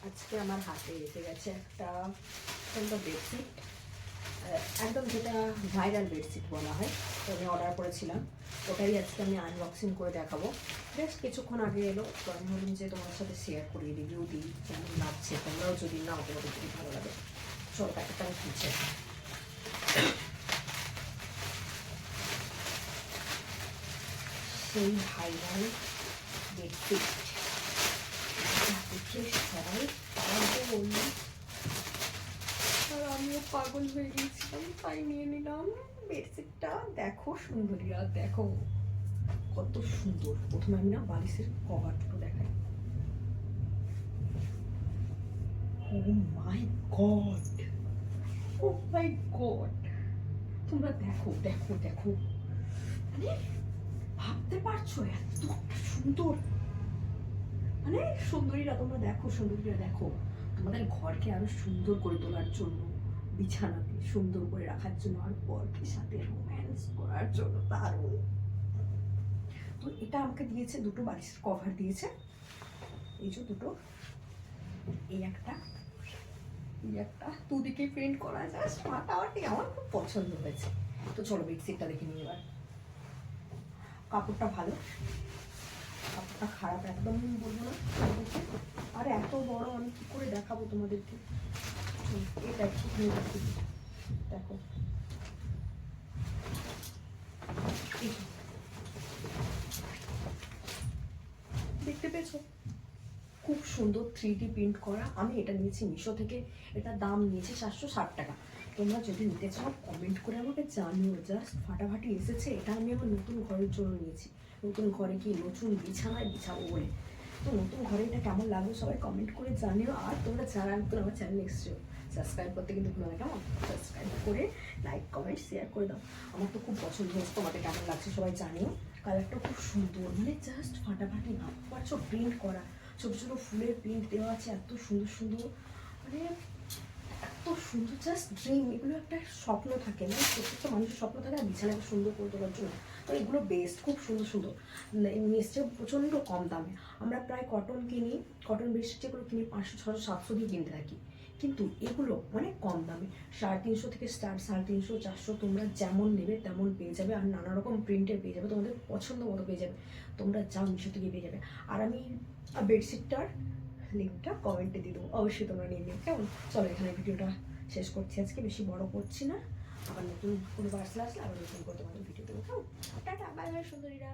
আজকে আমার হাতে এসে গেছে একটা সুন্দর বেডশিট, একদম যেটা ভাইরাল বেডশিট বলা হয়। তো আমি অর্ডার করেছিলাম, ওটাই আজকে আমি আনবক্সিং করে দেখাবো। বেশ কিছুক্ষণ আগে এলো, তো আমি ভাবলাম যে তোমার সাথে শেয়ার করি, রিভিউ দিই কেমন লাগছে। তোমরাও যদি নাও তোমাদের যদি ভালো লাগে, চলো প্যাকেটটা আমি খুলছি। সেই ভাইরাল বেডশিট দেখে সবাই পাগল, আর আমিও পাগল হয়ে গেছিলাম, তাই নিয়ে নিলাম বেডশিটটা। দেখো সুন্দরীরা, দেখো কত সুন্দর। প্রথমে আমি না বালিশের কভারটা দেখাই। ও মাই গড, ও মাই গড, তোমরা দেখো দেখো দেখো, মানে ভাবতে পারছো এত সুন্দর। মানে সুন্দরীরা তোমরা দেখো, সুন্দরীরা দেখো, তোমাদের ঘরকে আরো সুন্দর করে তোলার জন্য, বিছানাতে সুন্দর করে রাখার জন্য, আর বরকে সাথে রোম্যান্স করার জন্য দারুণ। তো এটা আমাকে দিয়েছে, দুটো বালিশের কভার দিয়েছে, এই যে দুটো, এই একটা, এই একটা, দুদিকে প্রিন্ট করা যায়, ফাটাফাটি, আমার খুব পছন্দ হয়েছে। তো চলো বেডশিটটা দেখে নিই এবার। কাপড়টা ভালো, কাপড়টা খারাপ একদম বলবো না। আর এত বড় আমি কি করে দেখাবো তোমাদেরকে, এটা একটুখানি দেখো, দেখতে পেয়েছো? খুব সুন্দর 3D প্রিন্ট করা। আমি এটা নিয়েছি মিশো থেকে, এটার দাম নিয়েছে 760 টাকা। তোমরা যদি নিতে চাও কমেন্ট করে আমাকে জানিও। জাস্ট ফাটাফাটি এসেছে। এটা আমি আমার নতুন ঘরের জন্য নিয়েছি, নতুন ঘরে কি নতুন বিছানায় বিছাবো বলে। তো নতুন ঘরে এটা কেমন লাগবে সবাই কমেন্ট করে জানিও। আর তোমরা যারা নতুন আমার চ্যানেলে এসছো, সাবস্ক্রাইব করতে কিন্তু ভুলো না, কেমন? সাবস্ক্রাইব করে লাইক কমেন্ট শেয়ার করে দাও। আমার তো খুব পছন্দ হয়েছে, তোমাদের কেমন লাগছে সবাই জানিও। কালারটা খুব সুন্দর, মানে জাস্ট ফাটাফাটি, ভাবতে পারছো প্রিন্ট করা, ছোটো ছোটো ফুলের প্রিন্ট দেওয়া আছে, এত সুন্দর সুন্দর, মানে এত সুন্দর, জাস্ট ড্রিম। এগুলো একটা স্বপ্ন থাকে না, প্রত্যেকটা মানুষের স্বপ্ন থাকে না বিছানাকে সুন্দর করে তোলার জন্য। তো এগুলো বেস্ট, খুব সুন্দর সুন্দর, এসছে প্রচণ্ড কম দামে। আমরা প্রায় কটন কিনি, কটন বেডশিট যেগুলো কিনি 500, 600, 700 দিয়ে কিনতে থাকি, কিন্তু এগুলো মানে কম দামে 350 থেকে স্টার্ট, 350, 400, তোমরা যেমন নেবে তেমন পেয়ে যাবে। আর নানা রকম প্রিন্টের পেয়ে যাবে, তোমাদের পছন্দ মতো পেয়ে যাবে। তোমরা যাও মিশো থেকে পেয়ে যাবে। আর আমি বেডশিটটার লিঙ্কটা কমেন্টে দিয়ে দেবো, অবশ্যই তোমরা নিয়ে নিও, কেমন? চলো এখানে ভিডিওটা শেষ করছি, আজকে বেশি বড় করছি না। আবার নতুন কোনো পার্সেল আসলে আবার নতুন করে তোমাদের ভিডিও দেবো, কেমন? টাটা, বাই বাই সুন্দরীরা।